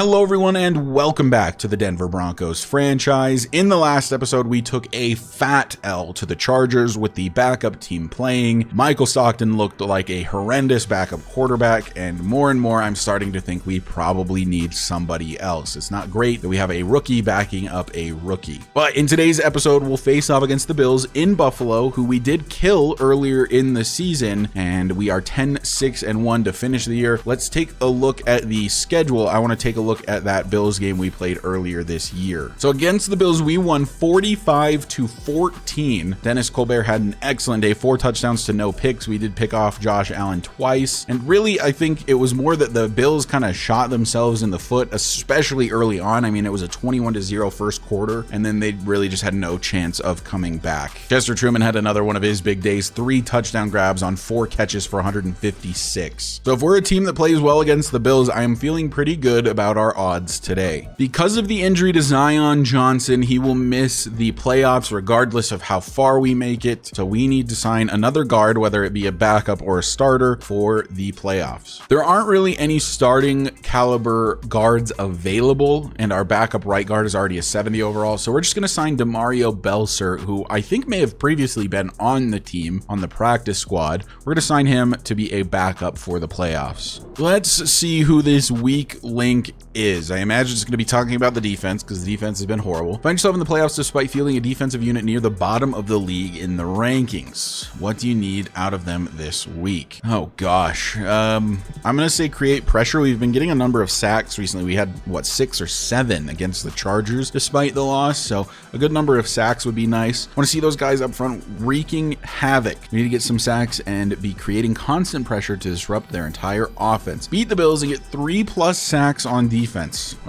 Hello everyone and welcome back to the Denver Broncos franchise. In the last episode, we took a fat L to the Chargers with the backup team playing. Michael Stockton looked like a horrendous backup quarterback, and more I'm starting to think we probably need somebody else. It's not great that we have a rookie backing up a rookie. But in today's episode, we'll face off against the Bills in Buffalo, who we did kill earlier in the season, and we are 10-6-1 to finish the year. Let's take a look at the schedule. I want to take a look at that Bills game we played earlier this year. So against the Bills, we won 45-14. Dennis Colbert had an excellent day, 4 touchdowns to no picks. We did pick off Josh Allen twice. And really, I think it was more that the Bills kind of shot themselves in the foot, especially early on. I mean, it was a 21-0 first quarter, and then they really just had no chance of coming back. Chester Truman had another one of his big days, 3 touchdown grabs on 4 catches for 156. So if we're a team that plays well against the Bills, I am feeling pretty good about our odds today. Because of the injury to Zion Johnson, he will miss the playoffs regardless of how far we make it. So we need to sign another guard, whether it be a backup or a starter, for the playoffs. There aren't really any starting caliber guards available, and our backup right guard is already a 70 overall. So we're just going to sign Demario Belser, who I think may have previously been on the team, on the practice squad. We're going to sign him to be a backup for the playoffs. Let's see who this weak link is. I imagine it's going to be talking about the defense, because the defense has been horrible. Find yourself in the playoffs despite fielding a defensive unit near the bottom of the league in the rankings. What do you need out of them this week? Oh gosh. I'm going to say create pressure. We've been getting a number of sacks recently. We had, what, 6 or 7 against the Chargers despite the loss, so a good number of sacks would be nice. I want to see those guys up front wreaking havoc. We need to get some sacks and be creating constant pressure to disrupt their entire offense. Beat the Bills and get 3+ sacks on defense.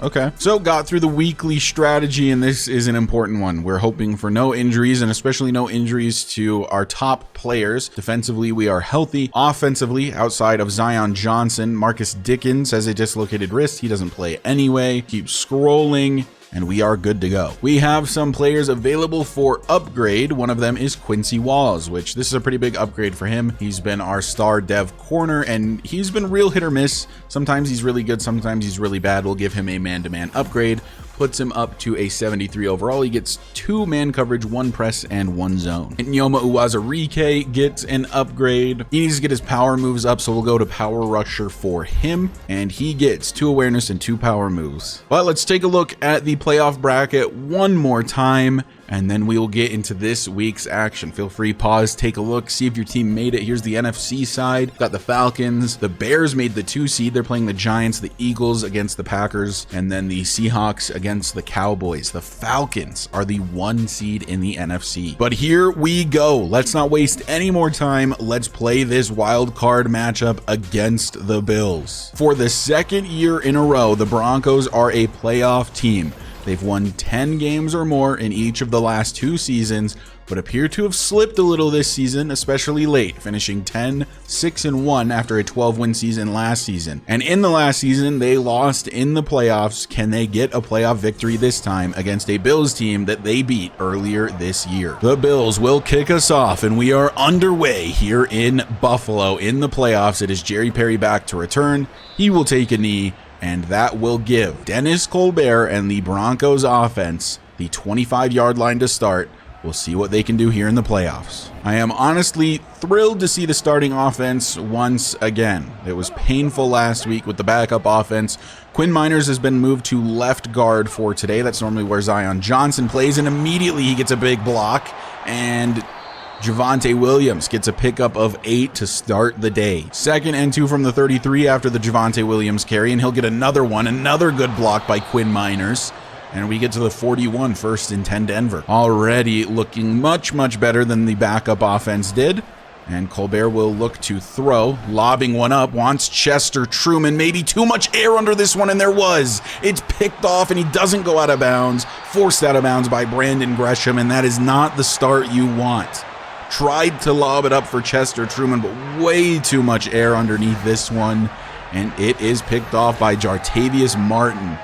Okay, so got through the weekly strategy, and this is an important one. We're hoping for no injuries, and especially no injuries to our top players. Defensively, we are healthy. Offensively, outside of Zion Johnson, Marcus Dickens has a dislocated wrist. He doesn't play anyway. Keep scrolling, and we are good to go. We have some players available for upgrade. One of them is Quincy Walls, which this is a pretty big upgrade for him. He's been our star dev corner, and he's been real hit or miss. Sometimes he's really good, sometimes he's really bad. We'll give him a man-to-man upgrade. Puts him up to a 73 overall. He gets 2 man coverage, 1 press, and 1 zone. And Nyoma Uwazurike gets an upgrade. He needs to get his power moves up, so we'll go to Power Rusher for him. And he gets 2 awareness and 2 power moves. But let's take a look at the playoff bracket one more time, and then we will get into this week's action. Feel free, pause, take a look, see if your team made it. Here's the NFC side. Got the Falcons. The Bears made the 2 seed. They're playing the Giants, the Eagles against the Packers, and then the Seahawks against the Cowboys. The Falcons are the 1 seed in the NFC. But here we go. Let's not waste any more time. Let's play this wild card matchup against the Bills. For the 2nd year in a row, the Broncos are a playoff team. They've won 10 games or more in each of the last 2 seasons, but appear to have slipped a little this season, especially late, finishing 10-6-1 after a 12-win season last season. And in the last season, they lost in the playoffs. Can they get a playoff victory this time against a Bills team that they beat earlier this year? The Bills will kick us off, and we are underway here in Buffalo in the playoffs. It is Jerry Perry back to return. He will take a knee, and that will give Dennis Colbert and the Broncos offense the 25-yard line to start. We'll see what they can do here in the playoffs. I am honestly thrilled to see the starting offense once again. It was painful last week with the backup offense. Quinn Miners has been moved to left guard for today. That's normally where Zion Johnson plays, and immediately he gets a big block, and Javonte Williams gets a pickup of 8 to start the day. 2nd and 2 from the 33 after the Javonte Williams carry, and he'll get another one, another good block by Quinn Miners. And we get to the 41, 1st and 10 Denver. Already looking much better than the backup offense did. And Colbert will look to throw, lobbing one up, wants Chester Truman. Maybe too much air under this one, and there was. It's picked off, and he doesn't go out of bounds. Forced out of bounds by Brandon Gresham, and that is not the start you want. Tried to lob it up for Chester Truman, but way too much air underneath this one, and it is picked off by Jartavius Martin.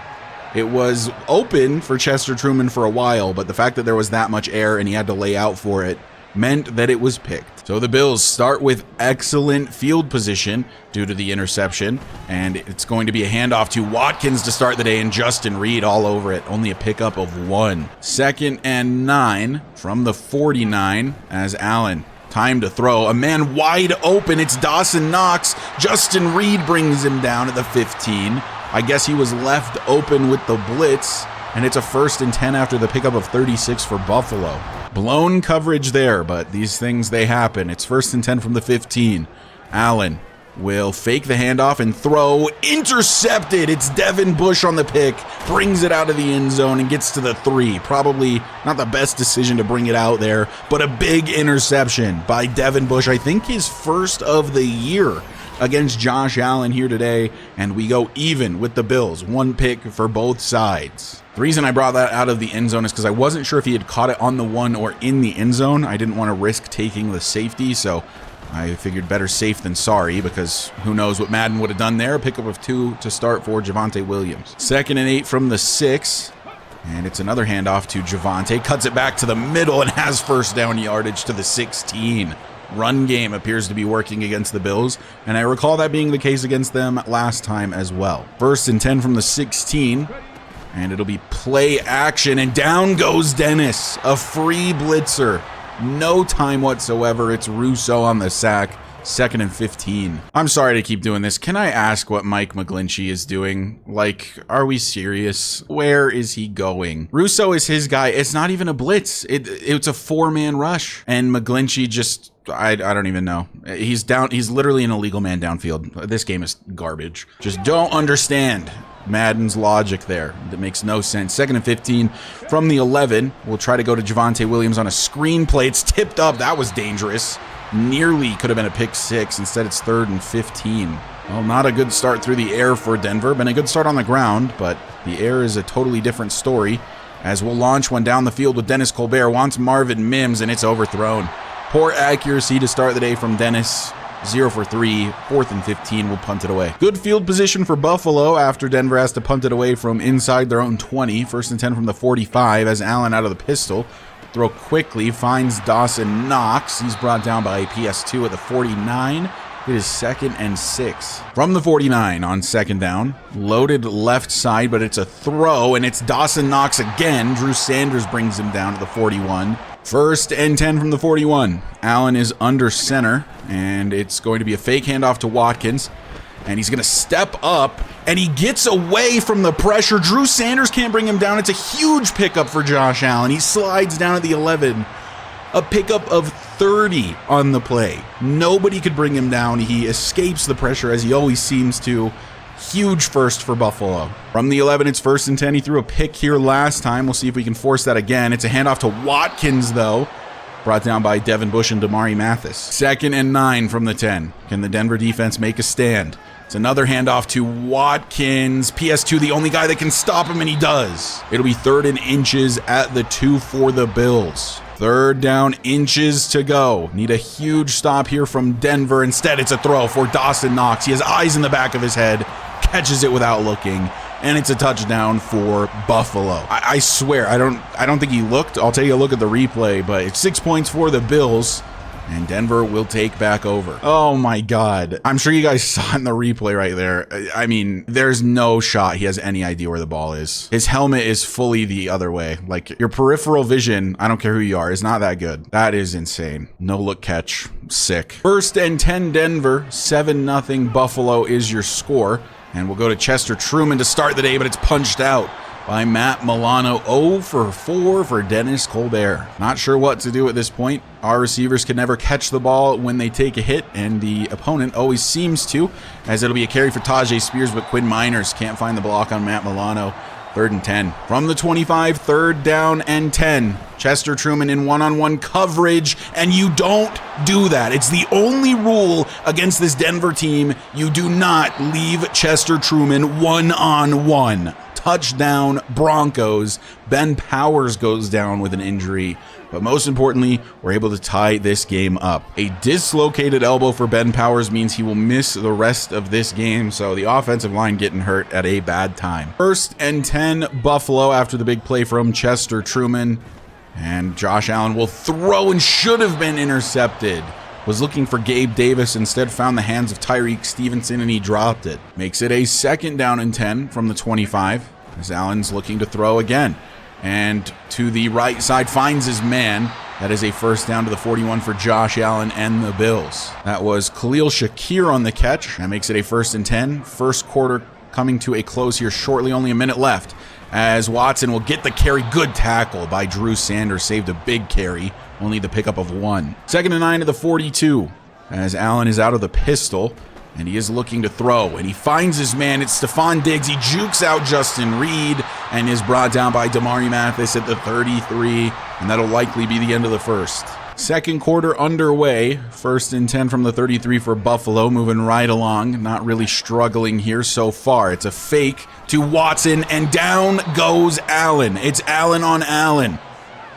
It was open for Chester Truman for a while, but the fact that there was that much air and he had to lay out for it meant that it was picked. So the Bills start with excellent field position due to the interception, and it's going to be a handoff to Watkins to start the day, and Justin Reed all over it. Only a pickup of 1. 2nd and 9 from the 49 as Allen. Time to throw. A man wide open. It's Dawson Knox. Justin Reed brings him down at the 15. I guess he was left open with the blitz, and it's a 1st and 10 after the pickup of 36 for Buffalo. Blown coverage there, but these things, they happen. It's 1st and 10 from the 15. Allen will fake the handoff and throw. Intercepted. It's Devin Bush on the pick. Brings it out of the end zone and gets to the 3. Probably not the best decision to bring it out there, but a big interception by Devin Bush. I think his 1st of the year against Josh Allen here today, and we go even with the Bills. 1 pick for both sides. The reason I brought that out of the end zone is because I wasn't sure if he had caught it on the 1 or in the end zone. I didn't want to risk taking the safety, so I figured better safe than sorry, because who knows what Madden would have done there. A pickup of 2 to start for Javonte Williams. 2nd and 8 from the 6. And it's another handoff to Javonte. Cuts it back to the middle and has 1st down yardage to the 16. Run game appears to be working against the Bills, and I recall that being the case against them last time as well. 1st and 10 from the 16. And it'll be play action, and down goes Dennis. A free blitzer. No time whatsoever. It's Russo on the sack. 2nd and 15. I'm sorry to keep doing this. Can I ask what Mike McGlinchey is doing? Like, are we serious? Where is he going? Russo is his guy. It's not even a blitz. It's a 4-man rush. And McGlinchey just, I don't even know. He's down. He's literally an illegal man downfield. This game is garbage. Just don't understand Madden's logic there. That makes no sense. 2nd and 15 from the 11. We'll try to go to Javonte Williams on a screen play. It's tipped up. That was dangerous. Nearly could have been a pick 6. Instead, it's 3rd and 15. Well, not a good start through the air for Denver. Been a good start on the ground, but the air is a totally different story, as we'll launch one down the field with Dennis Colbert. Wants Marvin Mims, and it's overthrown. Poor accuracy to start the day from Dennis. 0 for 3. 4th and 15. We'll punt it away. Good field position for Buffalo after Denver has to punt it away from inside their own 20. 1st and 10 from the 45 as Allen out of the pistol. Throw quickly, finds Dawson Knox. He's brought down by PS2 at the 49. It is 2nd and 6. From the 49 on 2nd down. Loaded left side, but it's a throw, and it's Dawson Knox again. Drew Sanders brings him down to the 41. 1st and 10 from the 41. Allen is under center, and it's going to be a fake handoff to Watkins. And he's going to step up, and he gets away from the pressure. Drew Sanders can't bring him down. It's a huge pickup for Josh Allen. He slides down at the 11. A pickup of 30 on the play. Nobody could bring him down. He escapes the pressure, as he always seems to. Huge 1st for Buffalo. From the 11, it's 1st and 10. He threw a pick here last time. We'll see if we can force that again. It's a handoff to Watkins, though. Brought down by Devin Bush and Damari Mathis. 2nd and 9 from the 10. Can the Denver defense make a stand? It's another handoff to Watkins. PS2, the only guy that can stop him, and he does. It'll be 3rd and inches at the 2 for the Bills. 3rd down, inches to go. Need a huge stop here from Denver. Instead, it's a throw for Dawson Knox. He has eyes in the back of his head. Catches it without looking. And it's a touchdown for Buffalo. I swear, I don't think he looked. I'll take a look at the replay, but it's 6 points for the Bills. And Denver will take back over. Oh my God. I'm sure you guys saw it in the replay right there. I mean, there's no shot he has any idea where the ball is. His helmet is fully the other way. Like, your peripheral vision, I don't care who you are, is not that good. That is insane. No look catch. Sick. 1st and 10 Denver. 7-0 Buffalo is your score. And we'll go to Chester Truman to start the day, but it's punched out by Matt Milano. 0 for 4 for Dennis Colbert. Not sure what to do at this point. Our receivers can never catch the ball when they take a hit, and the opponent always seems to, as it'll be a carry for Tajay Spears, but Quinn Miners can't find the block on Matt Milano. 3rd and 10. From the 25, 3rd down and 10. Chester Truman in one-on-one coverage, and you don't do that. It's the only rule against this Denver team. You do not leave Chester Truman one-on-one. Touchdown, Broncos. Ben Powers goes down with an injury. But most importantly, we're able to tie this game up. A dislocated elbow for Ben Powers means he will miss the rest of this game, so the offensive line getting hurt at a bad time. 1st and 10, Buffalo after the big play from Chester Truman. And Josh Allen will throw and should have been intercepted. was looking for Gabe Davis, instead found the hands of Tyreek Stevenson, and he dropped it. Makes it a 2nd down and 10 from the 25, as Allen's looking to throw again. And to the right side, finds his man. That is a 1st down to the 41 for Josh Allen and the Bills. That was Khalil Shakir on the catch. That makes it a 1st and 10. First quarter coming to a close here shortly, only a minute left, as Watson will get the carry. Good tackle by Drew Sanders, saved a big carry, only the pickup of 1. 2nd and 9 to the 42, as Allen is out of the pistol, and he is looking to throw, and he finds his man. It's Stephon Diggs. He jukes out Justin Reed and is brought down by Damari Mathis at the 33, and that'll likely be the end of the first. Second quarter underway. 1st and 10 from the 33 for Buffalo, moving right along. Not really struggling here so far. It's a fake to Watson, and down goes Allen. It's Allen on Allen.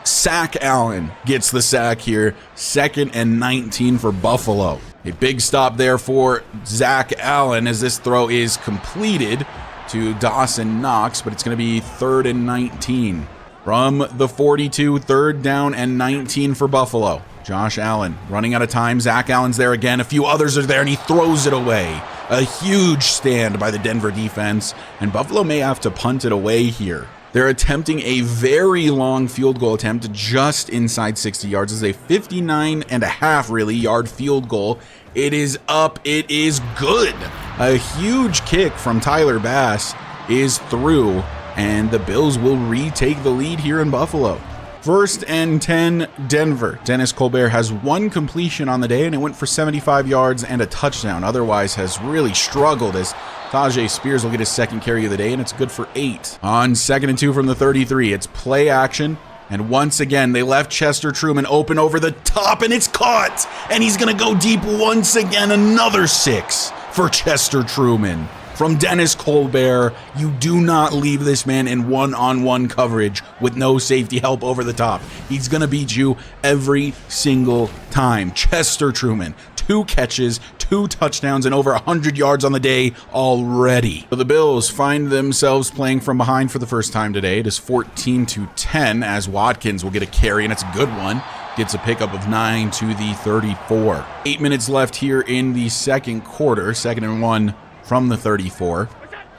Sack Allen gets the sack here. 2nd and 19 for Buffalo. A big stop there for Zach Allen as this throw is completed to Dawson Knox, but it's going to be 3rd and 19. From the 42, 3rd down and 19 for Buffalo. Josh Allen running out of time. Zach Allen's there again. A few others are there, and he throws it away. A huge stand by the Denver defense, and Buffalo may have to punt it away here. They're attempting a very long field goal attempt just inside 60 yards. This is a 59.5 really yard field goal. It is up. It is good. A huge kick from Tyler Bass is through, and the Bills will retake the lead here in Buffalo. 1st and 10, Denver. Dennis Colbert has 1 completion on the day, and it went for 75 yards and a touchdown. Otherwise has really struggled, as Tajay Spears will get his 2nd carry of the day, and it's good for 8. On 2nd and 2 from the 33, it's play action. And once again, they left Chester Truman open over the top, and it's caught. And he's going to go deep once again. Another 6 for Chester Truman. From Dennis Colbert, you do not leave this man in one-on-one coverage with no safety help over the top. He's going to beat you every single time. Chester Truman, 2 catches, 2 touchdowns, and over 100 yards on the day already. So the Bills find themselves playing from behind for the first time today. It is 14-10 as Watkins will get a carry, and it's a good one. Gets a pickup of 9 to the 34. 8 minutes left here in the second quarter. 2nd and 1 from the 34,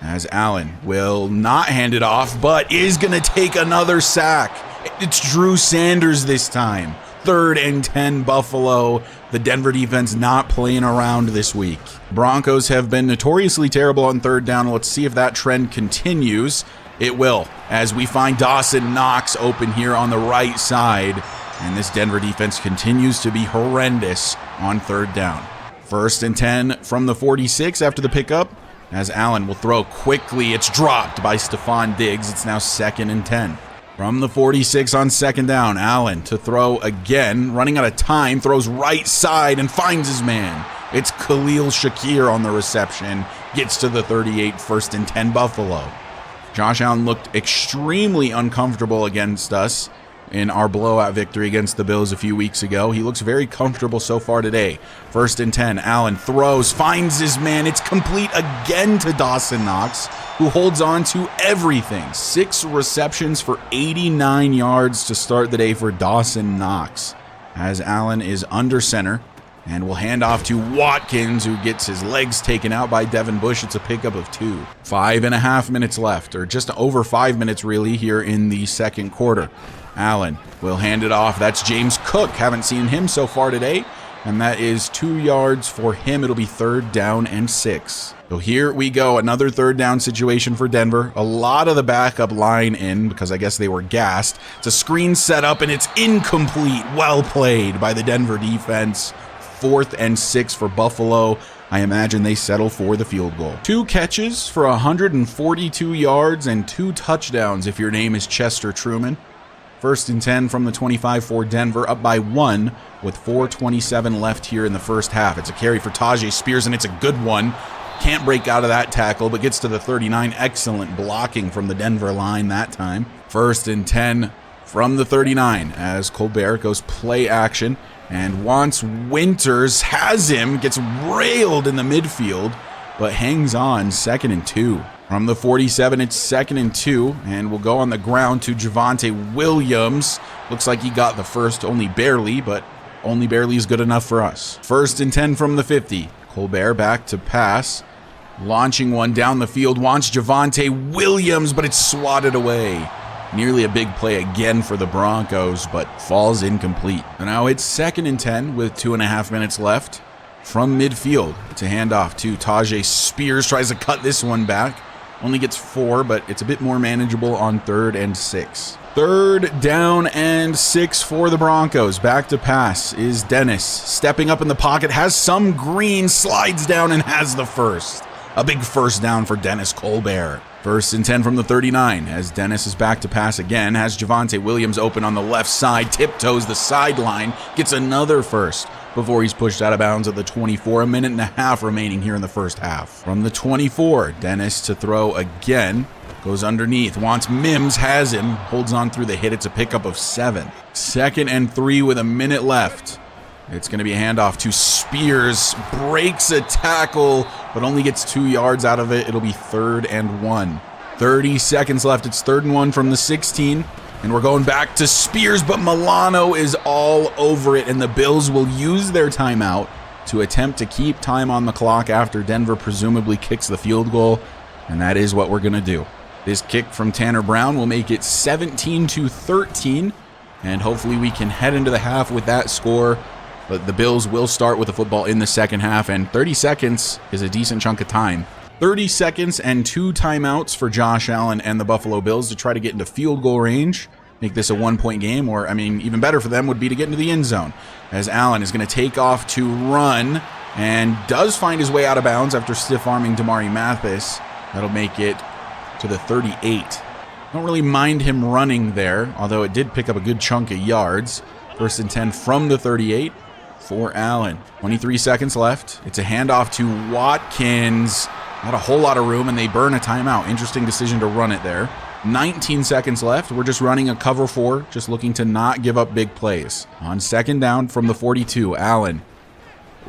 as Allen will not hand it off, but is going to take another sack. It's Drew Sanders this time. 3rd and 10 Buffalo. The Denver defense not playing around this week. Broncos have been notoriously terrible on 3rd down. Let's see if that trend continues. It will, as we find Dawson Knox open here on the right side, and this Denver defense continues to be horrendous on 3rd down. 1st and 10 from the 46 after the pickup, as Allen will throw quickly. It's dropped by Stephon Diggs. It's now 2nd and 10. From the 46 on 2nd down, Allen to throw again. Running out of time, throws right side and finds his man. It's Khalil Shakir on the reception. Gets to the 38, 1st and 10 Buffalo. Josh Allen looked extremely uncomfortable against us in our blowout victory against the Bills a few weeks ago. He looks very comfortable so far today. 1st and 10, Allen throws, finds his man. It's complete again to Dawson Knox, who holds on to everything. 6 receptions for 89 yards to start the day for Dawson Knox, as Allen is under center and will hand off to Watkins, who gets his legs taken out by Devin Bush. It's a pickup of 2. 5.5 minutes left, or just over 5 minutes really, here in the second quarter. Allen will hand it off. That's James Cook. Haven't seen him so far today, and that is 2 yards for him. It'll be 3rd down and 6. So here we go, another 3rd down situation for Denver. A lot of the backup line in, because I guess they were gassed. It's a screen set up, and it's incomplete. Well played by the Denver defense. 4th and 6 for Buffalo. I imagine they settle for the field goal. 2 catches for 142 yards and 2 touchdowns if your name is Chester Truman. 1st and 10 from the 25 for Denver, up by 1 with 4:27 left here in the first half. It's a carry for Tajay Spears, and it's a good one. Can't break out of that tackle, but gets to the 39. Excellent blocking from the Denver line that time. 1st and 10 from the 39 as Colbert goes play action, and once Winters has him, gets railed in the midfield, but hangs on. 2nd and 2. From the 47, it's 2nd and 2, and we'll go on the ground to Javonte Williams. Looks like he got the first, only barely, but only barely is good enough for us. 1st and 10 from the 50. Colbert back to pass. Launching one down the field, wants Javonte Williams, but it's swatted away. Nearly a big play again for the Broncos, but falls incomplete. And now it's 2nd and 10 with 2.5 minutes left. From midfield, it's a handoff to Tajay Spears, tries to cut this one back. Only gets 4, but it's a bit more manageable on 3rd and 6. 3rd down and 6 for the Broncos. Back to pass is Dennis. Stepping up in the pocket, has some green, slides down and has the first. A big 1st down for Dennis Colbert. 1st and 10 from the 39 as Dennis is back to pass again. Has Javonte Williams open on the left side, tiptoes the sideline, gets another 1st before he's pushed out of bounds at the 24. A minute and a half remaining here in the first half. From the 24, Dennis to throw again. Goes underneath, wants Mims, has him, holds on through the hit. It's a pickup of 7. 2nd and 3 with a minute left. It's going to be a handoff to Spears, breaks a tackle, but only gets 2 yards out of it. It'll be 3rd and 1. 30 seconds left. It's 3rd and 1 from the 16, and we're going back to Spears, but Milano is all over it, and the Bills will use their timeout to attempt to keep time on the clock after Denver presumably kicks the field goal, and that is what we're going to do. This kick from Tanner Brown will make it 17-13, and hopefully we can head into the half with that score. But the Bills will start with the football in the second half, and 30 seconds is a decent chunk of time. 30 seconds and 2 timeouts for Josh Allen and the Buffalo Bills to try to get into field goal range, make this a 1-point game, or, I mean, even better for them would be to get into the end zone, as Allen is going to take off to run and does find his way out of bounds after stiff-arming Damari Mathis. That'll make it to the 38. Don't really mind him running there, although it did pick up a good chunk of yards. 1st and 10 from the 38. For Allen. 23 seconds left. It's a handoff to Watkins. Not a whole lot of room, and they burn a timeout. Interesting decision to run it there. 19 seconds left. We're just running a cover 4, just looking to not give up big plays. On 2nd down from the 42, Allen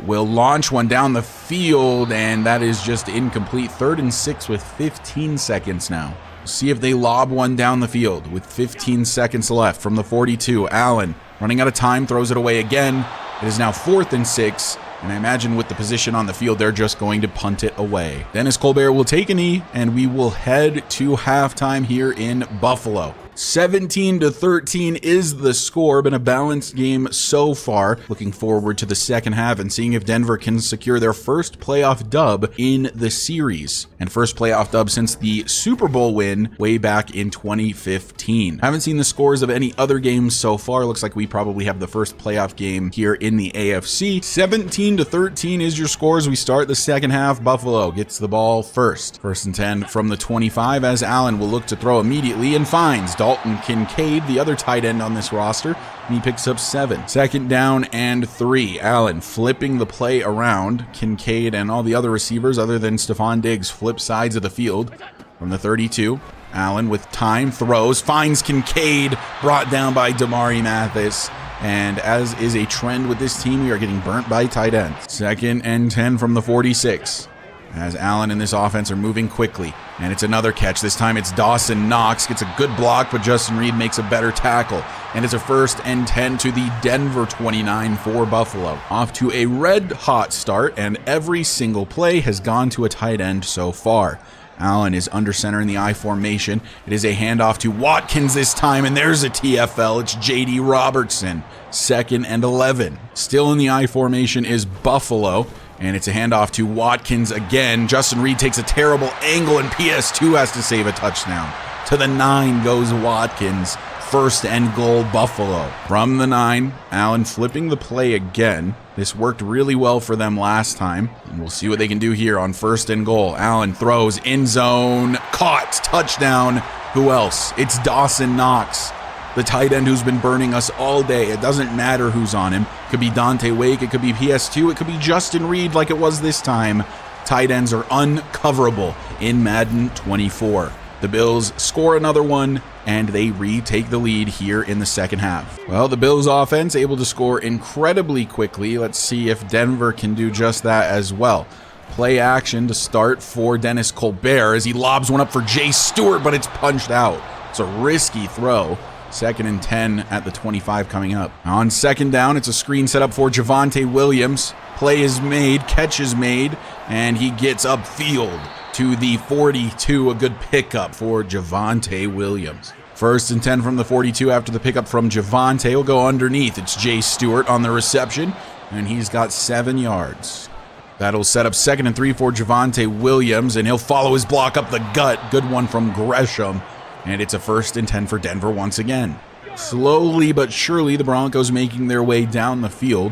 will launch one down the field, and that is just incomplete. 3rd and 6 with 15 seconds now. See if they lob one down the field with 15 seconds left from the 42. Allen running out of time, throws it away again. It is now 4th and 6, and I imagine with the position on the field, they're just going to punt it away. Dennis Colbert will take a knee, and we will head to halftime here in Buffalo. 17-13 is the score. Been a balanced game so far. Looking forward to the second half and seeing if Denver can secure their first playoff dub in the series. And first playoff dub since the Super Bowl win way back in 2015. Haven't seen the scores of any other games so far. Looks like we probably have the first playoff game here in the AFC. 17-13 is your scores. We start the second half. Buffalo gets the ball first. 1st and 10 from the 25 as Allen will look to throw immediately and finds Dalton Kincaid, the other tight end on this roster, and he picks up 7. 2nd down and 3. Allen flipping the play around. Kincaid and all the other receivers other than Stephon Diggs flip sides of the field. From the 32, Allen with time throws, finds Kincaid, brought down by Damari Mathis. And as is a trend with this team, we are getting burnt by tight ends. 2nd and 10 from the 46. As Allen and this offense are moving quickly. And it's another catch. This time it's Dawson Knox. Gets a good block, but Justin Reed makes a better tackle. And it's a 1st and 10 to the Denver 29 for Buffalo. Off to a red-hot start, and every single play has gone to a tight end so far. Allen is under center in the I formation. It is a handoff to Watkins this time, and there's a TFL. It's J.D. Robertson. 2nd and 11. Still in the I formation is Buffalo. And it's a handoff to Watkins again. Justin Reed takes a terrible angle, and PS2 has to save a touchdown. To the 9 goes Watkins. 1st and goal, Buffalo. From the 9, Allen flipping the play again. This worked really well for them last time, and we'll see what they can do here on 1st and goal. Allen throws, end zone, caught, touchdown. Who else? It's Dawson Knox, the tight end who's been burning us all day. It doesn't matter who's on him. It could be Dante Wake, it could be PS2, it could be Justin Reed like it was this time. Tight ends are uncoverable in Madden 24. The Bills score another one, and they retake the lead here in the second half. Well, the Bills offense able to score incredibly quickly. Let's see if Denver can do just that as well. Play action to start for Dennis Colbert as he lobs one up for Jay Stewart, but it's punched out. It's a risky throw. 2nd and 10 at the 25 coming up. On 2nd down, it's a screen set up for Javonte Williams. Play is made, catch is made, and he gets upfield to the 42. A good pickup for Javonte Williams. 1st and 10 from the 42 after the pickup from Javonte. Will go underneath. It's Jay Stewart on the reception, and he's got 7 yards. That'll set up 2nd and 3 for Javonte Williams, and he'll follow his block up the gut. Good one from Gresham, and it's a 1st and 10 for Denver once again. Slowly but surely, the Broncos making their way down the field.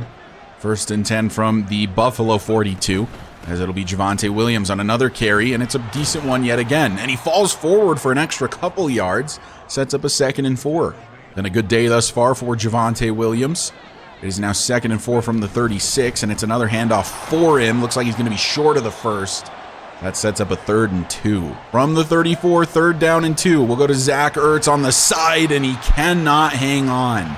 1st and 10 from the Buffalo 42, as it'll be Javonte Williams on another carry, and it's a decent one yet again. And he falls forward for an extra couple yards, sets up a 2nd and 4. Then a good day thus far for Javonte Williams. It is now 2nd and 4 from the 36, and it's another handoff for him. Looks like he's going to be short of the 1st. That sets up a 3rd and 2. From the 34, 3rd down and 2. We'll go to Zach Ertz on the side, and he cannot hang on.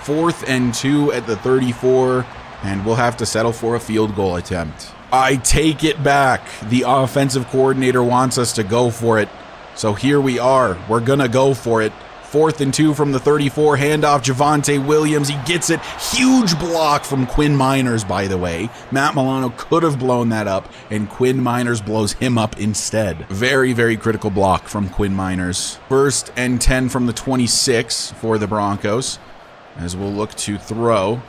4th and 2 at the 34, and we'll have to settle for a field goal attempt. I take it back. The offensive coordinator wants us to go for it. So here we are. We're going to go for it. 4th and 2 from the 34. Handoff Javonte Williams. He gets it. Huge block from Quinn Miners, by the way. Matt Milano could have blown that up, and Quinn Miners blows him up instead. Very, very critical block from Quinn Miners. 1st and 10 from the 26 for the Broncos, as we'll look to throw.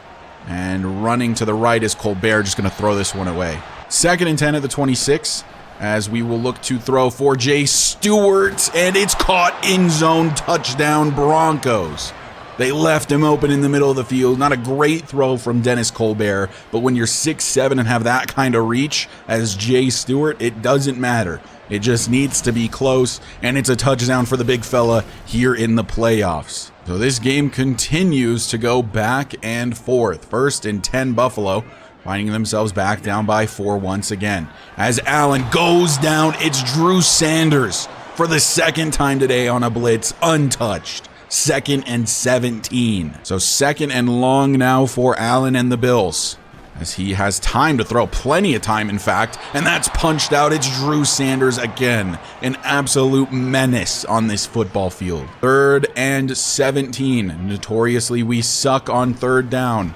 And running to the right is Colbert, just going to throw this one away. 2nd and 10 at the 26, as we will look to throw for Jay Stewart, and it's caught in zone. Touchdown Broncos. They left him open in the middle of the field. Not a great throw from Dennis Colbert, but when you're 6'7" and have that kind of reach as Jay Stewart, it doesn't matter. It just needs to be close, and it's a touchdown for the big fella here in the playoffs. So this game continues to go back and forth. 1st and 10 Buffalo, finding themselves back down by 4 once again. As Allen goes down, it's Drew Sanders for the 2nd time today on a blitz, untouched. 2nd and 17. So 2nd and long now for Allen and the Bills, as he has time to throw, plenty of time in fact, and that's punched out. It's Drew Sanders again, an absolute menace on this football field. 3rd and 17. Notoriously, we suck on 3rd down.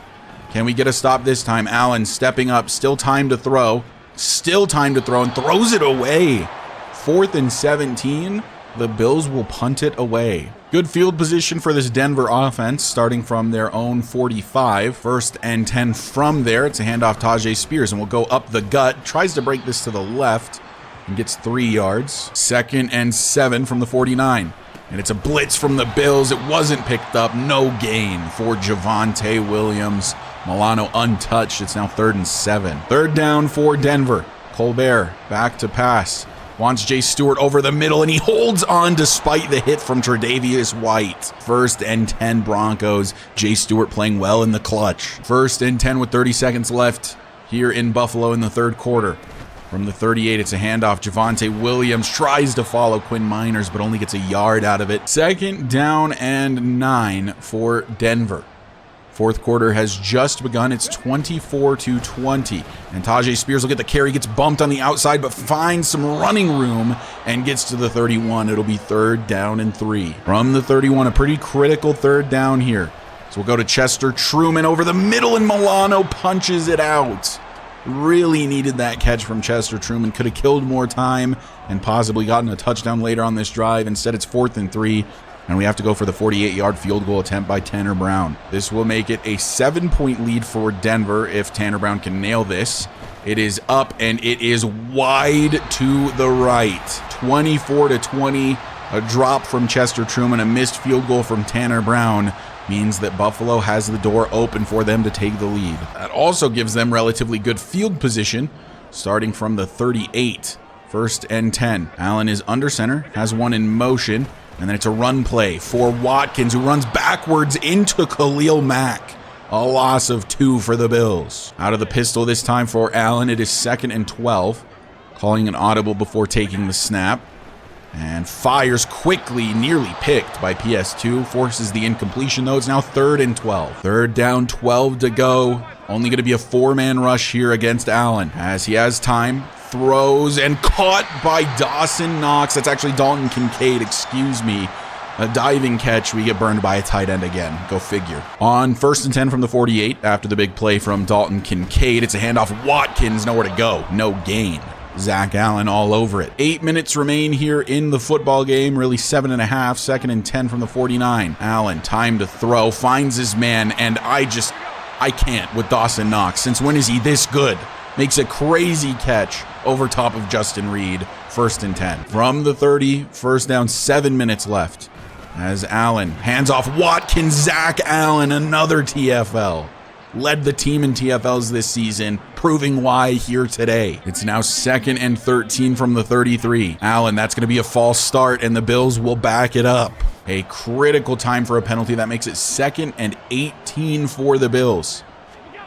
Can we get a stop this time? Allen stepping up, still time to throw, and throws it away. 4th and 17. The Bills will punt it away. Good field position for this Denver offense, starting from their own 45. 1st and 10 from there. It's a handoff Tajay Spears, and we'll go up the gut. Tries to break this to the left and gets 3 yards. 2nd and 7 from the 49. And it's a blitz from the Bills. It wasn't picked up. No gain for Javonte Williams. Milano untouched. It's now 3rd and 7. 3rd down for Denver. Colbert back to pass. Wants Jay Stewart over the middle, and he holds on despite the hit from Tre'Davious White. 1st and 10 Broncos. Jay Stewart playing well in the clutch. 1st and 10 with 30 seconds left here in Buffalo in the 3rd quarter. From the 38, it's a handoff. Javonte Williams tries to follow Quinn Miners, but only gets a yard out of it. 2nd down and 9 for Denver. 4th quarter has just begun. It's 24-20. And Tajay Spears will get the carry, gets bumped on the outside, but finds some running room and gets to the 31. It'll be 3rd down and 3. From the 31, a pretty critical 3rd down here. So we'll go to Chester Truman over the middle, and Milano punches it out. Really needed that catch from Chester Truman. Could have killed more time and possibly gotten a touchdown later on this drive. Instead, it's 4th and 3. And we have to go for the 48-yard field goal attempt by Tanner Brown. This will make it a 7-point lead for Denver if Tanner Brown can nail this. It is up, and it is wide to the right. 24-20. A drop from Chester Truman, a missed field goal from Tanner Brown means that Buffalo has the door open for them to take the lead. That also gives them relatively good field position, starting from the 38. 1st and 10. Allen is under center, has one in motion. And then it's a run play for Watkins, who runs backwards into Khalil Mack. A loss of 2 for the Bills. Out of the pistol this time for Allen. It is 2nd and 12. Calling an audible before taking the snap. And fires quickly, nearly picked by PS2. Forces the incompletion, though. It's now 3rd and 12. 3rd down, 12 to go. Only going to be a 4-man rush here against Allen, as he has time. Throws and caught by Dawson Knox. That's actually Dalton Kincaid, excuse me. A diving catch, we get burned by a tight end again. Go figure. On 1st and 10 from the 48, after the big play from Dalton Kincaid, it's a handoff. Watkins, nowhere to go. No gain. Zach Allen all over it. 8 minutes remain here in the football game, really 7.5. 2nd and 10 from the 49. Allen, time to throw, finds his man, and I can't with Dawson Knox. Since when is he this good? Makes a crazy catch over top of Justin Reed. 1st and 10. From the 30, first down, 7 minutes left. As Allen hands off Watkins, Zach Allen, another TFL. Led the team in TFLs this season, proving why here today. It's now 2nd and 13 from the 33. Allen, that's going to be a false start, and the Bills will back it up. A critical time for a penalty. That makes it 2nd and 18 for the Bills.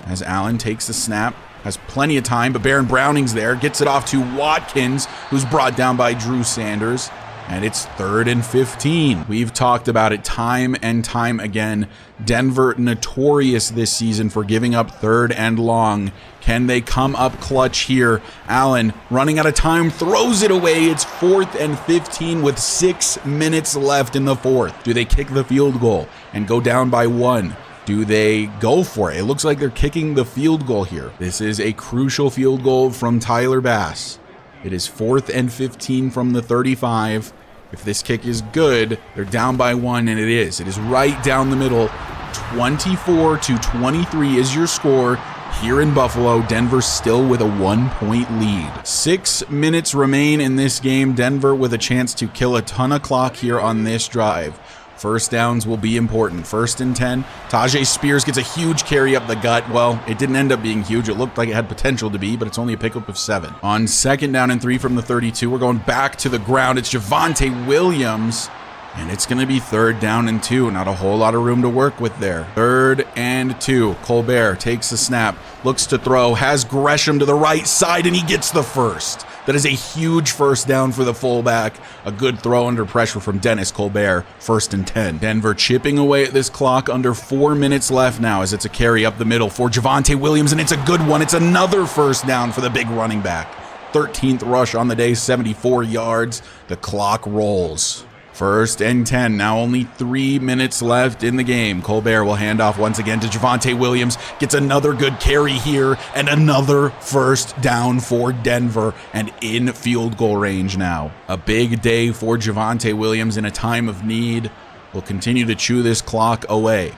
As Allen takes the snap, has plenty of time, but Baron Browning's there, gets it off to Watkins, who's brought down by Drew Sanders, and it's 3rd and 15. We've talked about it time and time again. Denver notorious this season for giving up 3rd and long. Can they come up clutch here? Allen running out of time, throws it away. It's 4th and 15 with 6 minutes left in the 4th. Do they kick the field goal and go down by 1? Do they go for it? It looks like they're kicking the field goal here. This is a crucial field goal from Tyler Bass. It is 4th and 15 from the 35. If this kick is good, they're down by 1, and it is. It is right down the middle. 24-23 is your score here in Buffalo. Denver still with a 1-point lead. 6 minutes remain in this game. Denver with a chance to kill a ton of clock here on this drive. First downs will be important. 1st and 10. Tajay Spears gets a huge carry up the gut. Well, it didn't end up being huge. It looked like it had potential to be, but it's only a pickup of 7. On 2nd down and 3 from the 32, we're going back to the ground. It's Javonte Williams, and it's going to be 3rd down and 2. Not a whole lot of room to work with there. 3rd and 2. Colbert takes the snap, looks to throw, has Gresham to the right side, and he gets the first. That is a huge first down for the fullback. A good throw under pressure from Dennis Colbert. 1st and 10. Denver chipping away at this clock. Under 4 minutes left now as it's a carry up the middle for Javonte Williams, and it's a good one. It's another first down for the big running back. 13th rush on the day, 74 yards. The clock rolls. 1st and 10. Now only 3 minutes left in the game. Colbert will hand off once again to Javonte Williams. Gets another good carry here and another first down for Denver and in field goal range now. A big day for Javonte Williams in a time of need. Will continue to chew this clock away.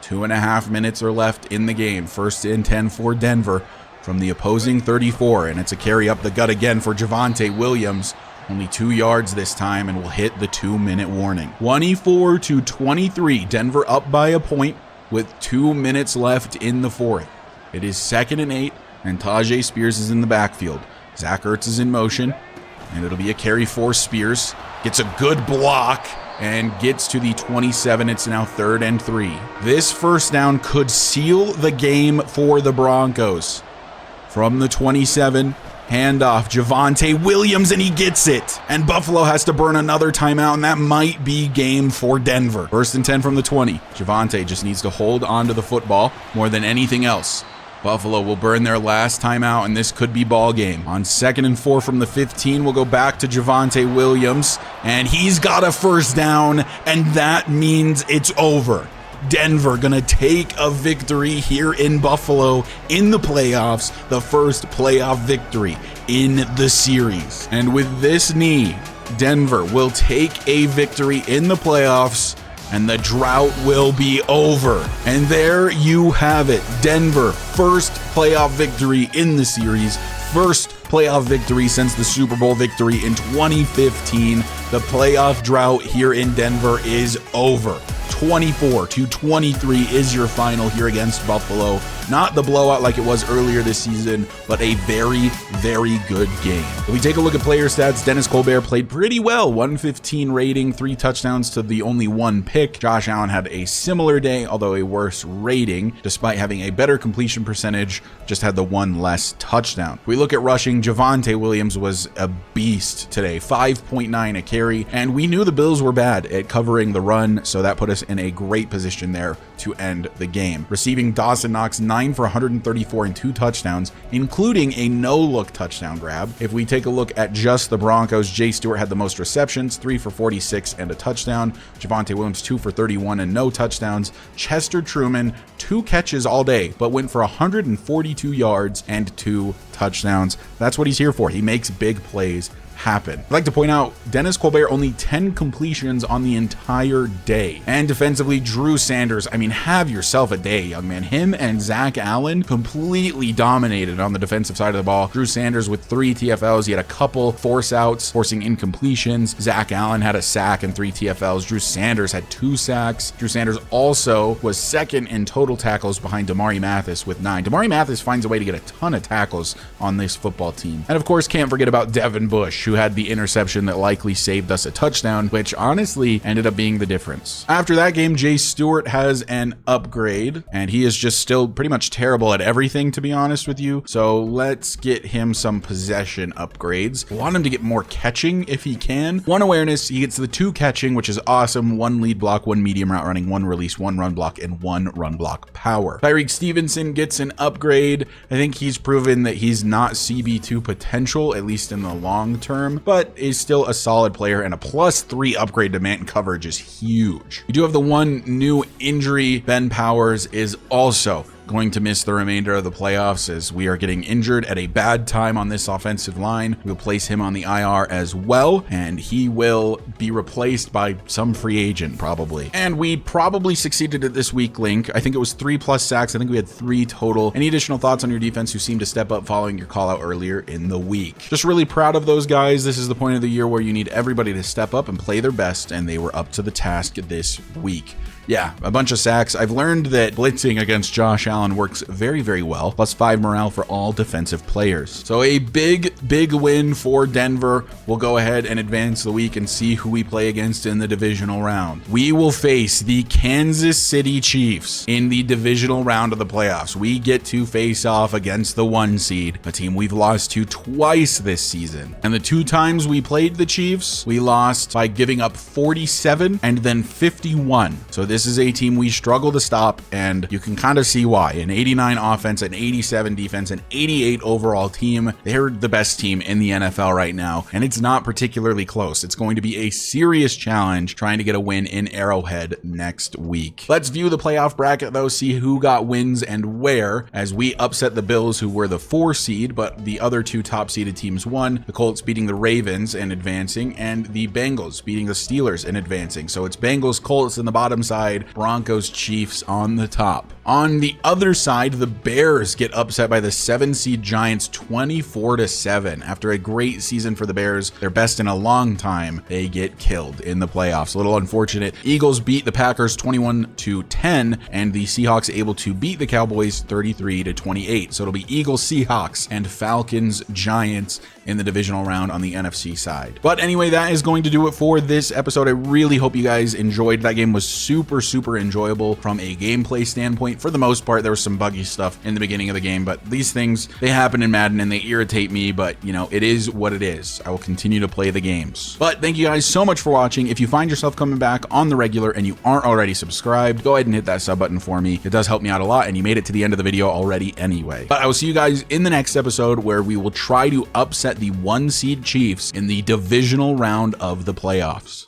2.5 minutes are left in the game. 1st and 10 for Denver from the opposing 34, and it's a carry up the gut again for Javonte Williams. Only 2 yards this time, and will hit the 2-minute warning. 24-23, Denver up by a point with 2 minutes left in the 4th. It is 2nd and 8, and Tajay Spears is in the backfield. Zach Ertz is in motion, and it'll be a carry for Spears. Gets a good block and gets to the 27. It's now 3rd and 3. This first down could seal the game for the Broncos. From the 27, handoff, Javonte Williams, and he gets it. And Buffalo has to burn another timeout, and that might be game for Denver. 1st and 10 from the 20. Javonte just needs to hold on to the football more than anything else. Buffalo will burn their last timeout, and this could be ball game. On 2nd and 4 from the 15, we'll go back to Javonte Williams, and he's got a first down, and that means it's over. Denver gonna take a victory here in Buffalo in the playoffs, the first playoff victory in the series. And with this knee, Denver will take a victory in the playoffs, and the drought will be over. And there you have it. Denver, first playoff victory in the series, first playoff victory since the Super Bowl victory in 2015. The playoff drought here in Denver is over. 24-23 is your final here against Buffalo. Not the blowout like it was earlier this season, but a very, very good game. If we take a look at player stats, Dennis Colbert played pretty well. 115 rating, 3 touchdowns to the only 1 pick. Josh Allen had a similar day, although a worse rating, despite having a better completion percentage, just had the 1 less touchdown. If we look at rushing, Javonte Williams was a beast today. 5.9 a carry, and we knew the Bills were bad at covering the run, so that put us in a great position there to end the game. Receiving, Dawson Knox 9 for 134 and 2 touchdowns, including a no-look touchdown grab. If we take a look at just the Broncos, Jay Stewart had the most receptions, 3 for 46 and a touchdown. Javonte Williams 2 for 31 and no touchdowns. Chester Truman 2 catches all day, but went for 142 yards and 2 touchdowns. That's what he's here for. He makes big plays happen. I'd like to point out Dennis Colbert only 10 completions on the entire day. And defensively, Drew Sanders, I mean, have yourself a day, young man. Him and Zach Allen completely dominated on the defensive side of the ball. Drew Sanders with 3 TFLs. He had a couple force outs, forcing incompletions. Zach Allen had a sack and 3 TFLs. Drew Sanders had 2 sacks. Drew Sanders also was second in total tackles behind Damari Mathis with 9. Damari Mathis finds a way to get a ton of tackles on this football team. And of course, can't forget about Devin Bush, who had the interception that likely saved us a touchdown, which honestly ended up being the difference. After that game, Jay Stewart has an upgrade, and he is just still pretty much terrible at everything, to be honest with you. So let's get him some possession upgrades. I want him to get more catching if he can. 1 awareness, he gets the 2 catching, which is awesome. 1 lead block, 1 medium route running, 1 release, 1 run block, and 1 run block power. Tyreek Stevenson gets an upgrade. I think he's proven that he's not CB2 potential, at least in the long term, but is still a solid player, and a +3 upgrade to man coverage is huge. We do have the 1 new injury. Ben Powers is also going to miss the remainder of the playoffs as we are getting injured at a bad time on this offensive line. We'll place him on the IR as well, and he will be replaced by some free agent probably. And we probably succeeded at this weak link. I think it was 3+ sacks. I think we had 3 total. Any additional thoughts on your defense who seemed to step up following your call out earlier in the week? Just really proud of those guys. This is the point of the year where you need everybody to step up and play their best, and they were up to the task this week. Yeah, a bunch of sacks. I've learned that blitzing against Josh Allen works very, very well. +5 morale for all defensive players. So a big win for Denver. We'll go ahead and advance the week and see who we play against in the divisional round. We will face the Kansas City Chiefs in the divisional round of the playoffs. We get to face off against the 1 seed, a team we've lost to twice this season. And the 2 times we played the Chiefs, we lost by giving up 47 and then 51. So this is a team we struggle to stop, and you can kind of see why. An 89 offense, an 87 defense, an 88 overall team. They're the best team in the NFL right now, and it's not particularly close. It's going to be a serious challenge trying to get a win in Arrowhead next week. Let's view the playoff bracket though, see who got wins and where, as we upset the Bills, who were the 4 seed, but the other 2 top seeded teams won. The Colts beating the Ravens and advancing, and the Bengals beating the Steelers and advancing. So it's Bengals, Colts in the bottom side, Broncos, Chiefs on the top. On the other side, the Bears get upset by the 7 seed Giants 24-7. After a great season for the Bears, their best in a long time, they get killed in the playoffs. A little unfortunate. Eagles beat the Packers 21-10, and the Seahawks able to beat the Cowboys 33-28. So it'll be Eagles, Seahawks, and Falcons, Giants in the divisional round on the NFC side. But anyway, that is going to do it for this episode. I really hope you guys enjoyed. That game was super enjoyable from a gameplay standpoint. For the most part, there was some buggy stuff in the beginning of the game, but these things, they happen in Madden and they irritate me, but you know, it is what it is. I will continue to play the games. But thank you guys so much for watching. If you find yourself coming back on the regular and you aren't already subscribed, go ahead and hit that sub button for me. It does help me out a lot, and you made it to the end of the video already anyway. But I will see you guys in the next episode, where we will try to upset the 1 seed Chiefs in the divisional round of the playoffs.